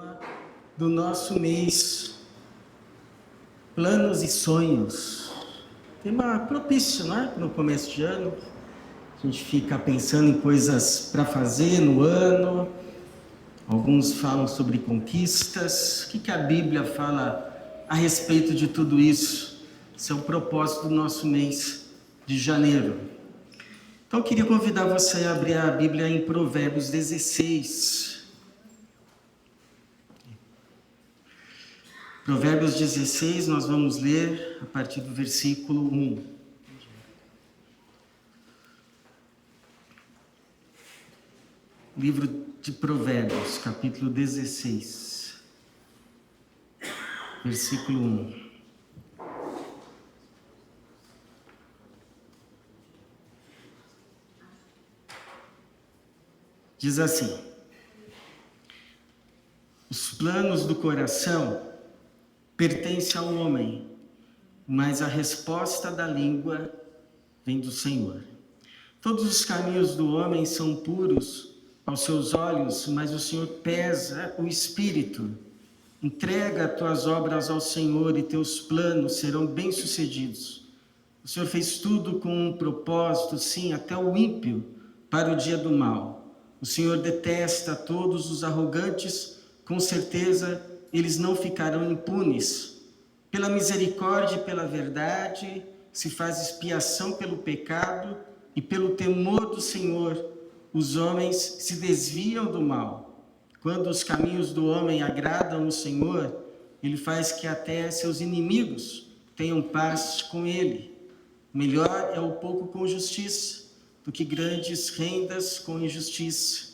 tema do nosso mês, planos e sonhos. Tema propício, não é? No começo de ano, a gente fica pensando em coisas para fazer no ano. Alguns falam sobre conquistas. O que a Bíblia fala a respeito de tudo isso? Esse é o propósito do nosso mês de janeiro. Então eu queria convidar você a abrir a Bíblia em Provérbios 16. Provérbios 16, nós vamos ler a partir do versículo 1. Livro de Provérbios, capítulo 16, versículo 1. Diz assim: os planos do coração pertencem ao homem, mas a resposta da língua vem do Senhor. Todos os caminhos do homem são puros aos seus olhos, mas o Senhor pesa o espírito. Entrega as tuas obras ao Senhor e teus planos serão bem-sucedidos. O Senhor fez tudo com um propósito, sim, até o ímpio, para o dia do mal. O Senhor detesta todos os arrogantes, com certeza eles não ficarão impunes. Pela misericórdia e pela verdade se faz expiação pelo pecado, e pelo temor do Senhor os homens se desviam do mal. Quando os caminhos do homem agradam o Senhor, ele faz que até seus inimigos tenham paz com ele. Melhor é o pouco com justiça do que grandes rendas com injustiça.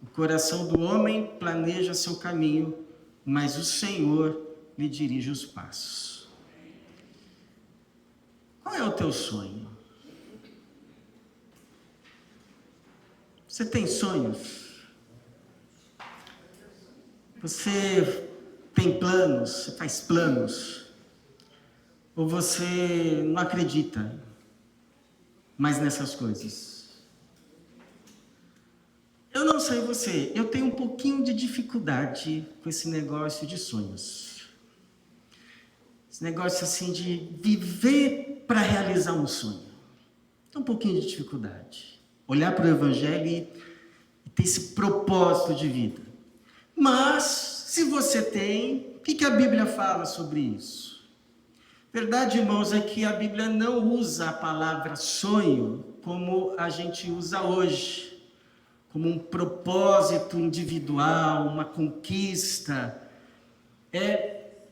O coração do homem planeja seu caminho, mas o Senhor lhe dirige os passos. Qual é o teu sonho? Você tem sonhos? Você tem planos? Você faz planos? Ou você não acredita mais nessas coisas? Eu não sei você, eu tenho um pouquinho de dificuldade com esse negócio de sonhos. Esse negócio assim de viver para realizar um sonho. Tem um pouquinho de dificuldade. Olhar para o Evangelho e ter esse propósito de vida. Mas, se você tem, o que a Bíblia fala sobre isso? Verdade, irmãos, é que a Bíblia não usa a palavra sonho como a gente usa hoje. Como um propósito individual, uma conquista.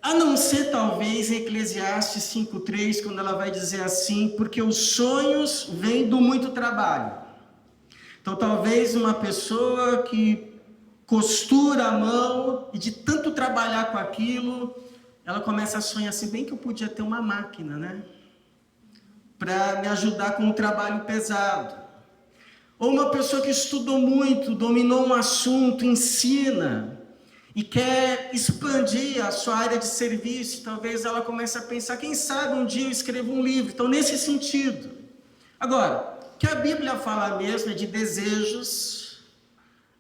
A não ser talvez em Eclesiastes 5:3, quando ela vai dizer assim, porque os sonhos vêm do muito trabalho. Então talvez uma pessoa que costura a mão e de tanto trabalhar com aquilo, ela começa a sonhar assim, bem que eu podia ter uma máquina, né? Para me ajudar com o trabalho pesado. Ou uma pessoa que estudou muito, dominou um assunto, ensina e quer expandir a sua área de serviço, talvez ela comece a pensar, quem sabe um dia eu escrevo um livro. Então, nesse sentido. Agora, o que a Bíblia fala mesmo é de desejos,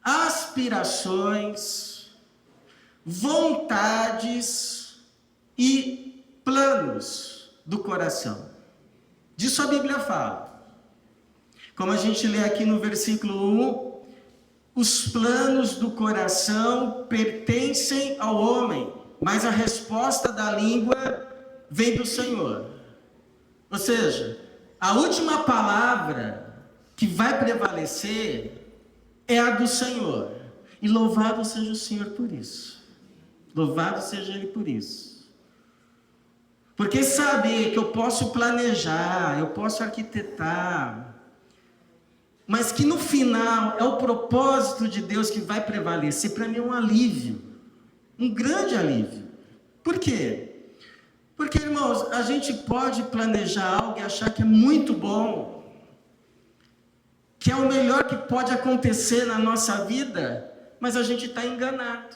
aspirações, vontades e planos do coração. Disso a Bíblia fala. Como a gente lê aqui no versículo 1, os planos do coração pertencem ao homem, mas a resposta da língua vem do Senhor. Ou seja, a última palavra que vai prevalecer é a do Senhor. E louvado seja o Senhor por isso. Louvado seja Ele por isso. Porque saber que eu posso planejar, eu posso arquitetar, mas que no final é o propósito de Deus que vai prevalecer, para mim é um alívio, um grande alívio. Por quê? Porque, irmãos, a gente pode planejar algo e achar que é muito bom, que é o melhor que pode acontecer na nossa vida, mas a gente está enganado.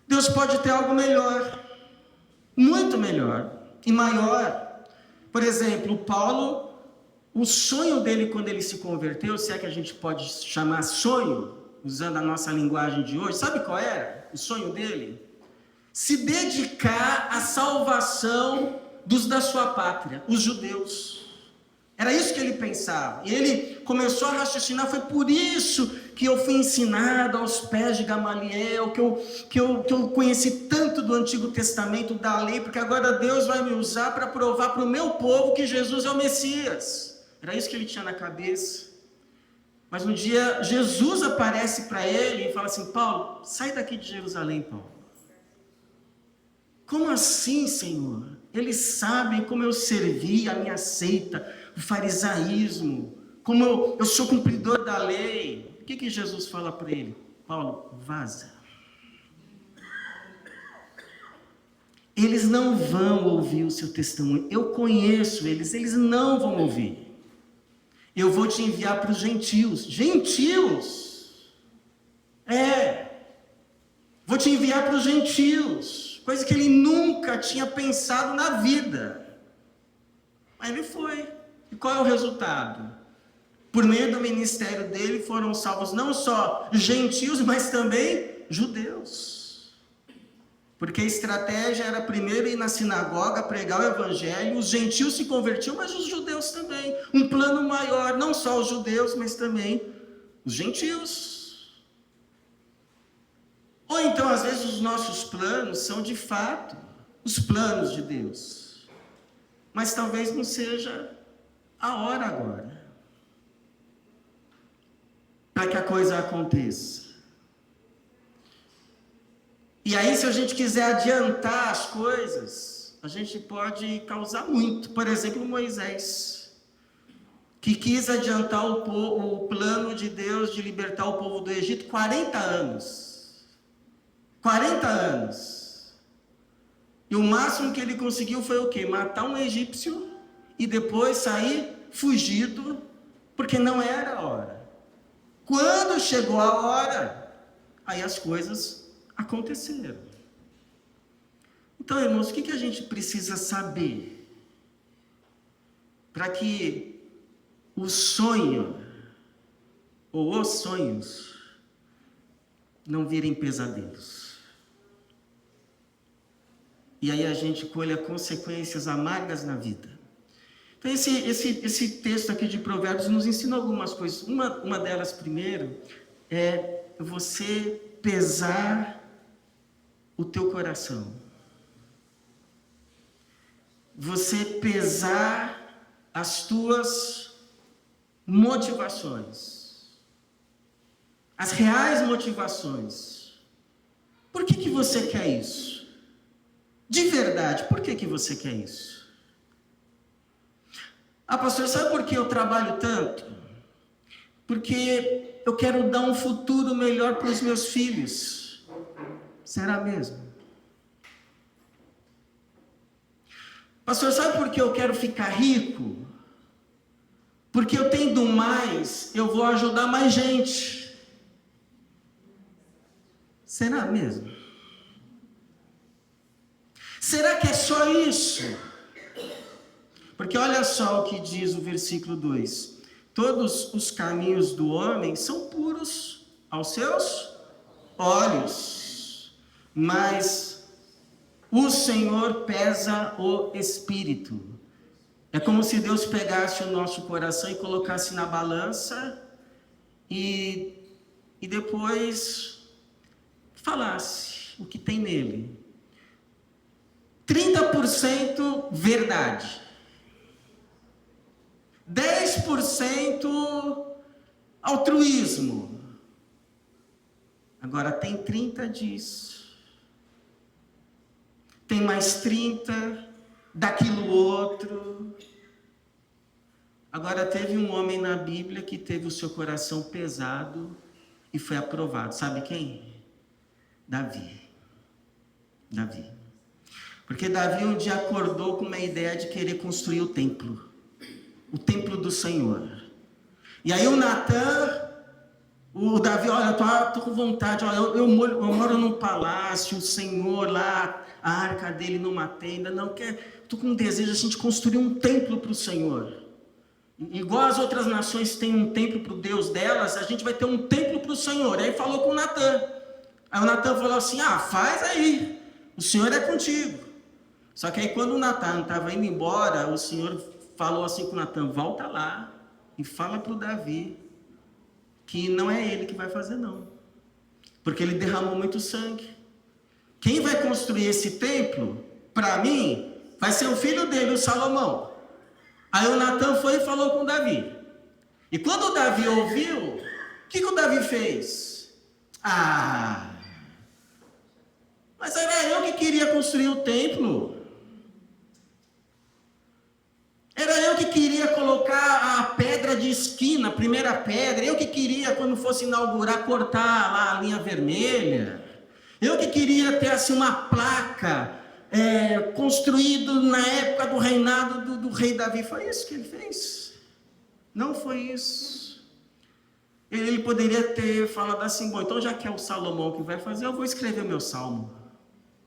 Deus pode ter algo melhor, muito melhor e maior. Por exemplo, Paulo, o sonho dele quando ele se converteu, se é que a gente pode chamar sonho, usando a nossa linguagem de hoje, sabe qual era o sonho dele? Se dedicar à salvação dos da sua pátria, os judeus. Era isso que ele pensava. E ele começou a raciocinar, foi por isso que eu fui ensinado aos pés de Gamaliel, que eu conheci tanto do Antigo Testamento, da lei, porque agora Deus vai me usar para provar para o meu povo que Jesus é o Messias. Era isso que ele tinha na cabeça. Mas um dia Jesus aparece para ele e fala assim: Paulo, sai daqui de Jerusalém, Paulo. Como assim, Senhor? Eles sabem como eu servi a minha seita, o farisaísmo, como eu sou cumpridor da lei. O que Jesus fala para ele? Paulo, vaza. Eles não vão ouvir o seu testemunho. Eu conheço eles, eles não vão ouvir. Eu vou te enviar para os gentios. Gentios? Vou te enviar para os gentios. Coisa que ele nunca tinha pensado na vida. Mas ele foi. E qual é o resultado? Por meio do ministério dele foram salvos não só gentios, mas também judeus. Porque a estratégia era primeiro ir na sinagoga, pregar o evangelho, os gentios se convertiam, mas os judeus também. Um plano maior, não só os judeus, mas também os gentios. Ou então, às vezes, os nossos planos são de fato os planos de Deus. Mas talvez não seja a hora agora para que a coisa aconteça. E aí, se a gente quiser adiantar as coisas, a gente pode causar muito. Por exemplo, Moisés, que quis adiantar o plano de Deus de libertar o povo do Egito 40 anos. 40 anos. E o máximo que ele conseguiu foi o quê? Matar um egípcio e depois sair fugido, porque não era a hora. Quando chegou a hora, aí as coisas aconteceram. Então, irmãos, o que a gente precisa saber para que o sonho ou os sonhos não virem pesadelos? E aí a gente colha consequências amargas na vida. Então, esse texto aqui de Provérbios nos ensina algumas coisas. Uma delas, primeiro, é você pesar o teu coração. Você pesar as tuas motivações. As reais motivações. Por que você quer isso? De verdade, por que você quer isso? Ah, pastor, sabe por que eu trabalho tanto? Porque eu quero dar um futuro melhor para os meus filhos. Será mesmo? Pastor, sabe por que eu quero ficar rico? Porque eu tendo mais, eu vou ajudar mais gente. Será mesmo? Será que é só isso? Porque olha só o que diz o versículo 2. Todos os caminhos do homem são puros aos seus olhos, mas o Senhor pesa o espírito. É como se Deus pegasse o nosso coração e colocasse na balança e depois falasse o que tem nele. 30% verdade. 10% altruísmo. Agora tem 30 disso. Tem mais 30 daquilo outro. Agora teve um homem na Bíblia que teve o seu coração pesado e foi aprovado. Sabe quem? Davi. Porque Davi um dia acordou com uma ideia de querer construir o templo do Senhor. E aí o Natan, o Davi, olha, eu tô com vontade, olha, eu moro num palácio, o Senhor lá, a arca dele numa tenda, não quer, tô com um desejo assim de construir um templo para o Senhor. Igual as outras nações têm um templo para o Deus delas, a gente vai ter um templo para o Senhor. Aí falou com o Natan. Aí o Natan falou assim, faz aí, o Senhor é contigo. Só que aí quando o Natan estava indo embora, o Senhor falou assim com o Natan, volta lá e fala para o Davi que não é ele que vai fazer não. Porque ele derramou muito sangue. Quem vai construir esse templo, para mim, vai ser o filho dele, o Salomão. Aí o Natan foi e falou com o Davi. E quando o Davi ouviu, o que o Davi fez? Mas era eu que queria construir o templo. Era eu que queria colocar a pedra de esquina, a primeira pedra. Eu que queria, quando fosse inaugurar, cortar lá a linha vermelha. Eu que queria ter assim uma placa construído na época do reinado do rei Davi. Foi isso que ele fez? Não foi isso. Ele poderia ter falado assim, bom, então já que é o Salomão que vai fazer, eu vou escrever meu salmo.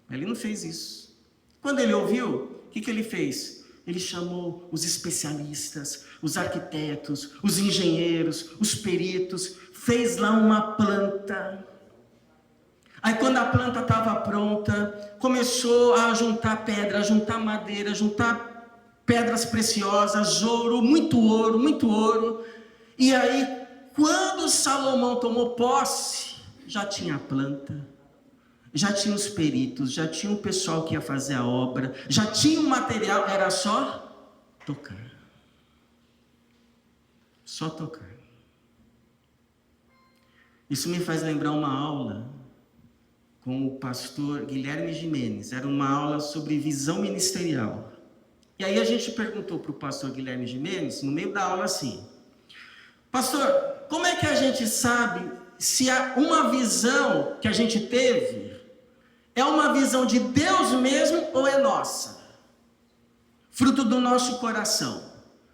Ele não fez isso. Quando ele ouviu, o que ele fez? Ele chamou os especialistas, os arquitetos, os engenheiros, os peritos, fez lá uma planta. Aí quando a planta estava pronta, começou a juntar pedra, a juntar madeira, a juntar pedras preciosas, ouro, muito ouro, muito ouro. E aí, quando Salomão tomou posse, já tinha a planta, já tinha os peritos, já tinha o pessoal que ia fazer a obra, já tinha o material, era só tocar. Só tocar. Isso me faz lembrar uma aula com o pastor Guilherme Gimenez. Era uma aula sobre visão ministerial. E aí a gente perguntou para o pastor Guilherme Gimenez, no meio da aula assim, pastor, como é que a gente sabe se uma visão que a gente teve é uma visão de Deus mesmo ou é nossa? Fruto do nosso coração,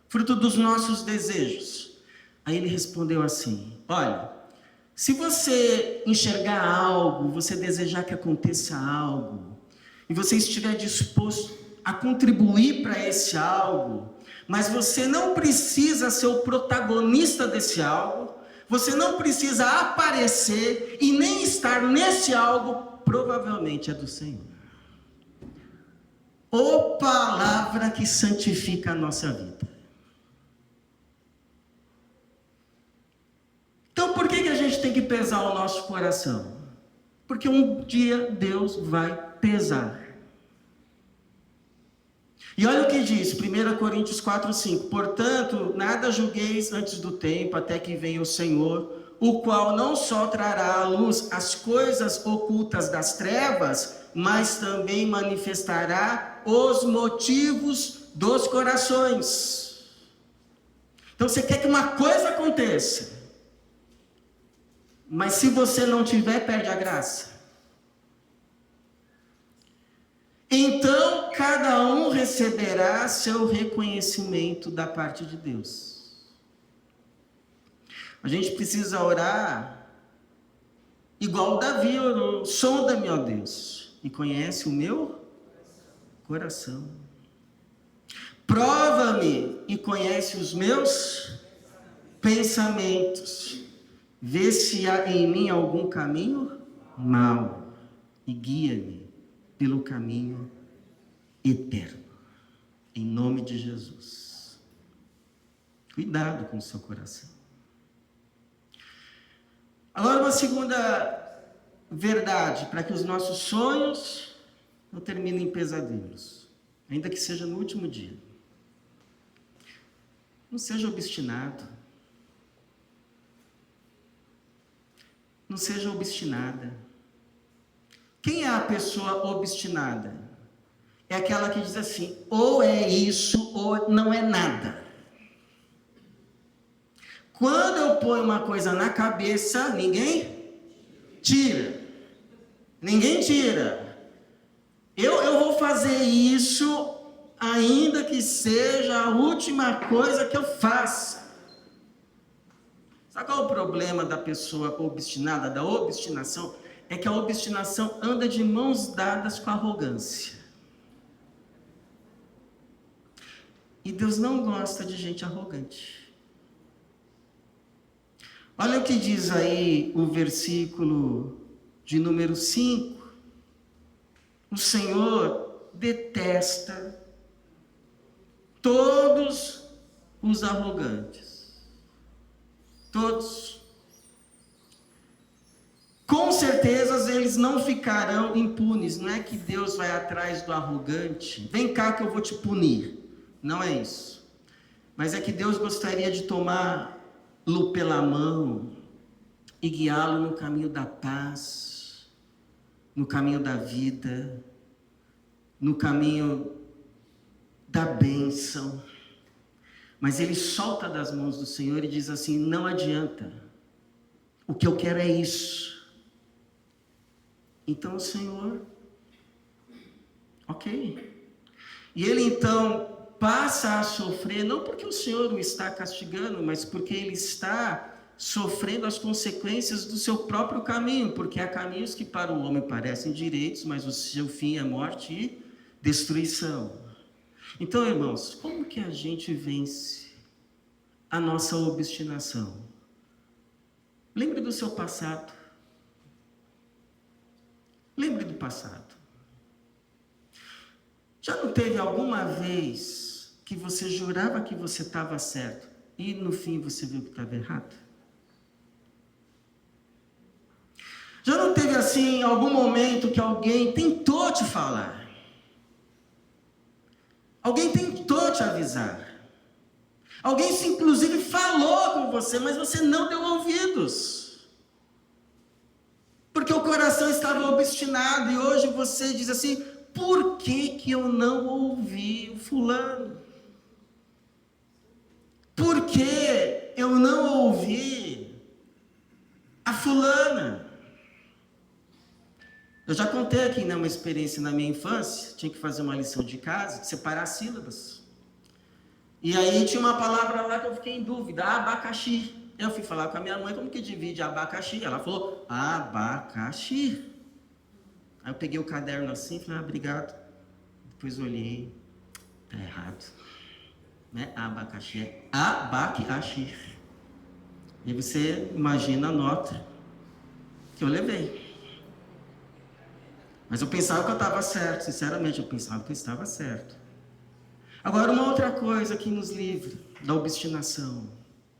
fruto dos nossos desejos. Aí ele respondeu assim, olha, se você enxergar algo, você desejar que aconteça algo, e você estiver disposto a contribuir para esse algo, mas você não precisa ser o protagonista desse algo, você não precisa aparecer e nem estar nesse algo, provavelmente é do Senhor. Ô palavra que santifica a nossa vida. Então por que a gente tem que pesar o nosso coração? Porque um dia Deus vai pesar. E olha o que diz, 1 Coríntios 4:5. Portanto, nada julgueis antes do tempo, até que venha o Senhor, o qual não só trará à luz as coisas ocultas das trevas, mas também manifestará os motivos dos corações. Então você quer que uma coisa aconteça, mas se você não tiver, perde a graça. Então, cada um receberá seu reconhecimento da parte de Deus. A gente precisa orar igual Davi orou. Sonda-me, ó Deus, e conhece o meu coração. Prova-me e conhece os meus pensamentos. Vê se há em mim algum caminho mau e guia-me pelo caminho eterno. Em nome de Jesus. Cuidado com o seu coração. Agora uma segunda verdade, para que os nossos sonhos não terminem em pesadelos, ainda que seja no último dia. Não seja obstinado. Não seja obstinada. Quem é a pessoa obstinada? É aquela que diz assim, ou é isso ou não é nada. Quando eu ponho uma coisa na cabeça, ninguém tira. Ninguém tira. Eu vou fazer isso, ainda que seja a última coisa que eu faça. Sabe qual é o problema da pessoa obstinada, da obstinação? É que a obstinação anda de mãos dadas com a arrogância. E Deus não gosta de gente arrogante. Olha o que diz aí o versículo de número 5. O Senhor detesta todos os arrogantes. Todos. Com certeza eles não ficarão impunes. Não é que Deus vai atrás do arrogante. Vem cá que eu vou te punir. Não é isso. Mas é que Deus gostaria de tomá-lo pela mão e guiá-lo no caminho da paz, no caminho da vida, no caminho da bênção. Mas ele solta das mãos do Senhor e diz assim: não adianta. O que eu quero é isso. Então o Senhor, ok. E ele então passa a sofrer, não porque o Senhor o está castigando, mas porque ele está sofrendo as consequências do seu próprio caminho, porque há caminhos que para o homem parecem direitos, mas o seu fim é morte e destruição. Então, irmãos, como que a gente vence a nossa obstinação? Lembre do seu passado. Lembre do passado. Já não teve alguma vez que você jurava que você estava certo e no fim você viu que estava errado? Já não teve assim algum momento que alguém tentou te falar? Alguém tentou te avisar? Alguém inclusive falou com você, mas você não deu ouvidos? Porque o coração estava obstinado e hoje você diz assim: por que eu não ouvi o fulano? Por que eu não ouvi a fulana? Eu já contei aqui, né, uma experiência na minha infância. Tinha que fazer uma lição de casa, de separar sílabas. E aí tinha uma palavra lá que eu fiquei em dúvida: abacaxi. Eu fui falar com a minha mãe como que divide abacaxi. Ela falou abacaxi. Aí eu peguei o caderno assim e falei: obrigado. Depois olhei, tá errado. Não é abacaxi, é abacaxi. E você imagina a nota que eu levei. Mas eu pensava que eu estava certo, sinceramente, eu pensava que eu estava certo. Agora, uma outra coisa que nos livra da obstinação: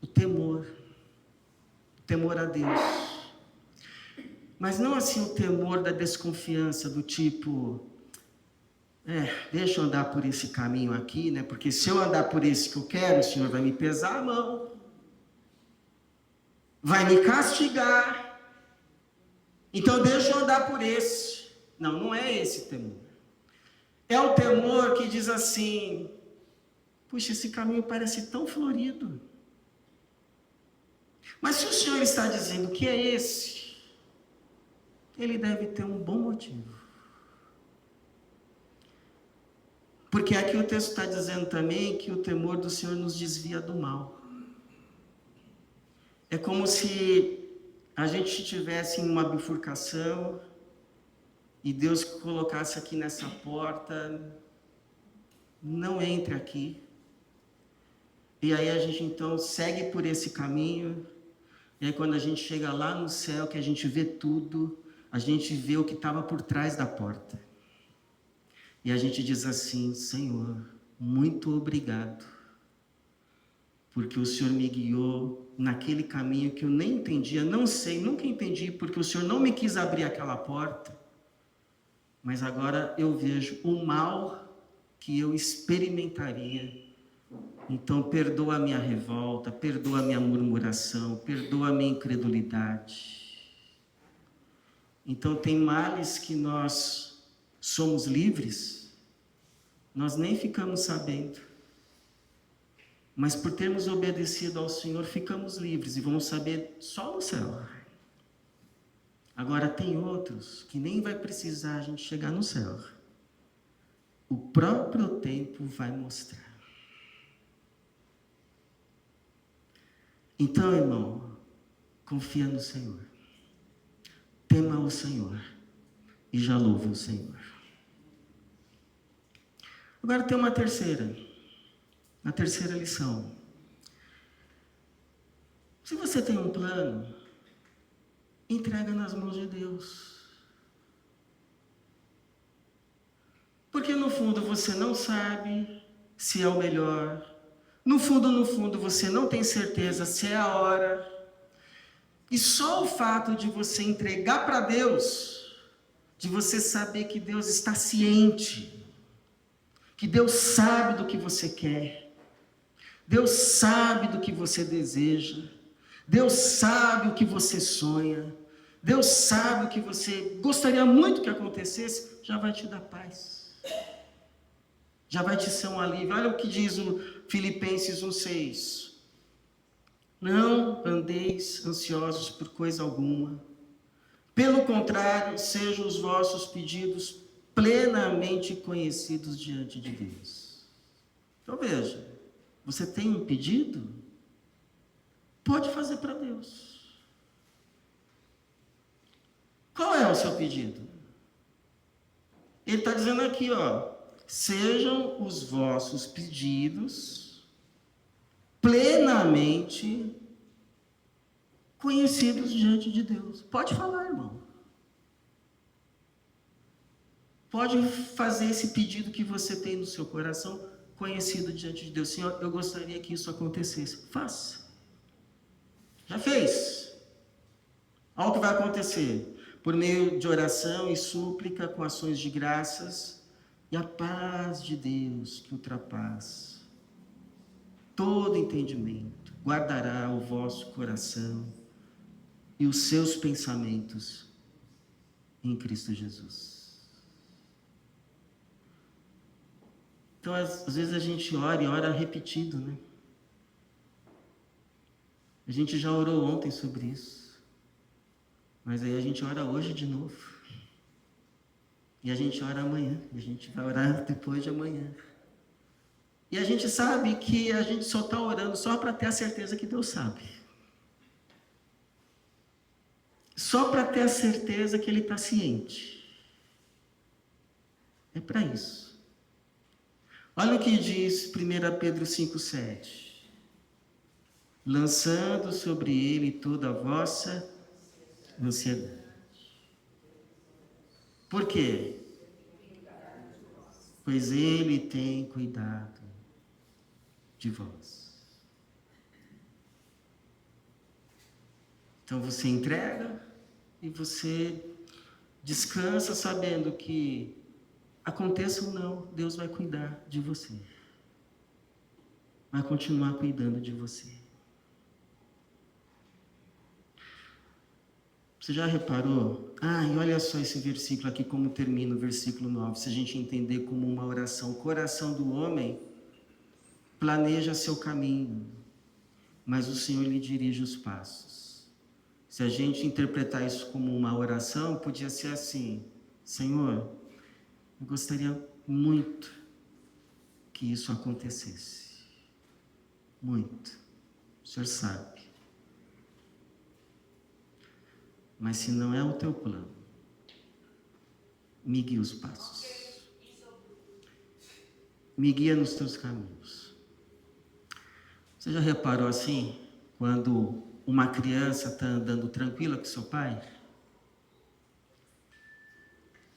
o temor. O temor a Deus. Mas não assim o temor da desconfiança, do tipo: deixa eu andar por esse caminho aqui, né? Porque se eu andar por esse que eu quero, o Senhor vai me pesar a mão, vai me castigar, então deixa eu andar por esse. Não, não é esse temor. É o temor que diz assim: puxa, esse caminho parece tão florido, mas se o Senhor está dizendo que é esse, ele deve ter um bom motivo. Porque aqui o texto está dizendo também que o temor do Senhor nos desvia do mal. É como se a gente estivesse em uma bifurcação e Deus colocasse aqui nessa porta: não entre aqui. E aí a gente então segue por esse caminho, e aí quando a gente chega lá no céu, que a gente vê tudo, a gente vê o que estava por trás da porta. E a gente diz assim: Senhor, muito obrigado, porque o Senhor me guiou naquele caminho que eu nem entendia, não sei, nunca entendi, porque o Senhor não me quis abrir aquela porta, mas agora eu vejo o mal que eu experimentaria. Então perdoa a minha revolta, perdoa a minha murmuração, perdoa a minha incredulidade. Então tem males que nós somos livres, nós nem ficamos sabendo, mas por termos obedecido ao Senhor, ficamos livres e vamos saber só no céu. Agora tem outros que nem vai precisar a gente chegar no céu. O próprio tempo vai mostrar. Então, irmão, confia no Senhor. Tema o Senhor e já louva o Senhor. Agora tem uma terceira. A terceira lição. Se você tem um plano, entrega nas mãos de Deus. Porque no fundo você não sabe se é o melhor. No fundo você não tem certeza se é a hora. E só o fato de você entregar para Deus, de você saber que Deus está ciente, que Deus sabe do que você quer, Deus sabe do que você deseja, Deus sabe o que você sonha, Deus sabe o que você gostaria muito que acontecesse, já vai te dar paz. Já vai te ser um alívio. Olha o que diz o Filipenses 1,6. Não andeis ansiosos por coisa alguma. Pelo contrário, sejam os vossos pedidos plenamente conhecidos diante de Deus. Então veja, você tem um pedido? Pode fazer para Deus. Qual é o seu pedido? Ele está dizendo aqui, sejam os vossos pedidos plenamente conhecidos diante de Deus. Pode falar, irmão. Pode fazer esse pedido que você tem no seu coração conhecido diante de Deus. Senhor, eu gostaria que isso acontecesse. Faça. Já fez. Olha o que vai acontecer. Por meio de oração e súplica, com ações de graças, e a paz de Deus, que ultrapassa todo entendimento, guardará o vosso coração e os seus pensamentos em Cristo Jesus. Então, às vezes a gente ora e ora repetido, né? A gente já orou ontem sobre isso. Mas aí a gente ora hoje de novo. E a gente ora amanhã. E a gente vai orar depois de amanhã. E a gente sabe que a gente só está orando só para ter a certeza que Deus sabe. Só para ter a certeza que Ele está ciente. É para isso. Olha o que diz 1 Pedro 5,7. Lançando sobre Ele toda a vossa ansiedade. Por quê? Pois Ele tem cuidado de vós. Então você entrega e você descansa sabendo que aconteça ou não, Deus vai cuidar de você. Vai continuar cuidando de você. Você já reparou? E olha só esse versículo aqui, como termina o versículo 9. Se a gente entender como uma oração. O coração do homem planeja seu caminho, mas o Senhor lhe dirige os passos. Se a gente interpretar isso como uma oração, podia ser assim: Senhor, eu gostaria muito que isso acontecesse. Muito. O Senhor sabe. Mas se não é o teu plano, me guia os passos. Me guia nos teus caminhos. Você já reparou assim, quando uma criança está andando tranquila com seu pai?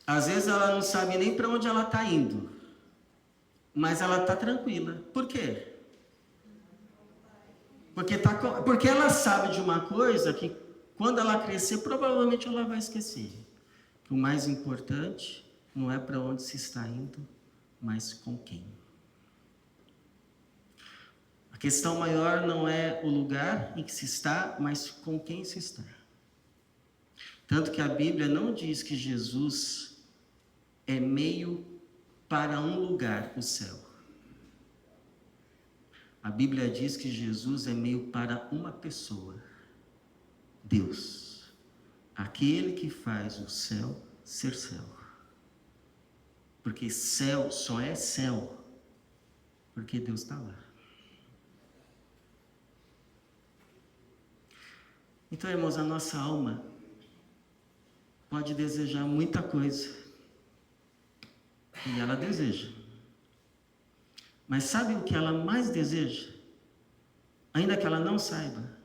Às vezes ela não sabe nem para onde ela está indo, mas ela está tranquila. Por quê? Porque ela sabe de uma coisa que quando ela crescer, provavelmente ela vai esquecer. Que o mais importante não é para onde se está indo, mas com quem. A questão maior não é o lugar em que se está, mas com quem se está. Tanto que a Bíblia não diz que Jesus é meio para um lugar, o céu. A Bíblia diz que Jesus é meio para uma pessoa, Deus. Aquele que faz o céu ser céu. Porque céu só é céu porque Deus está lá. Então, irmãos, a nossa alma pode desejar muita coisa. E ela deseja. Mas sabe o que ela mais deseja? Ainda que ela não saiba,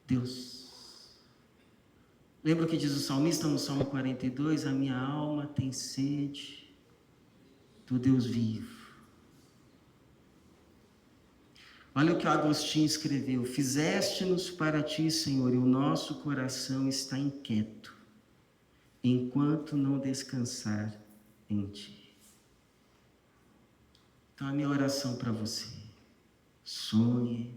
Deus. Lembra o que diz o salmista no Salmo 42? A minha alma tem sede do Deus vivo. Olha o que o Agostinho escreveu: fizeste-nos para ti, Senhor, e o nosso coração está inquieto, enquanto não descansar em ti. Então a minha oração para você: sonhe,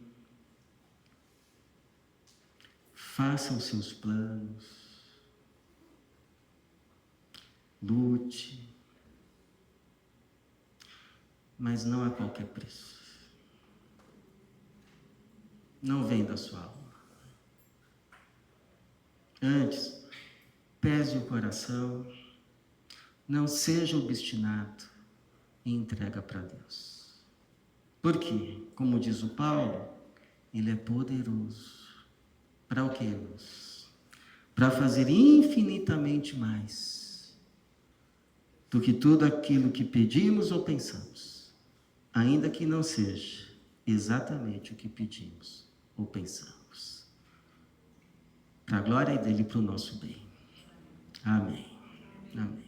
faça os seus planos, lute, mas não a qualquer preço. Não venda a sua alma. Antes, pese o coração, não seja obstinado e entrega para Deus. Porque, como diz o Paulo, Ele é poderoso. Para o que, irmãos? Para fazer infinitamente mais do que tudo aquilo que pedimos ou pensamos, ainda que não seja exatamente o que pedimos ou pensamos. Para a glória dele e para o nosso bem. Amém. Amém.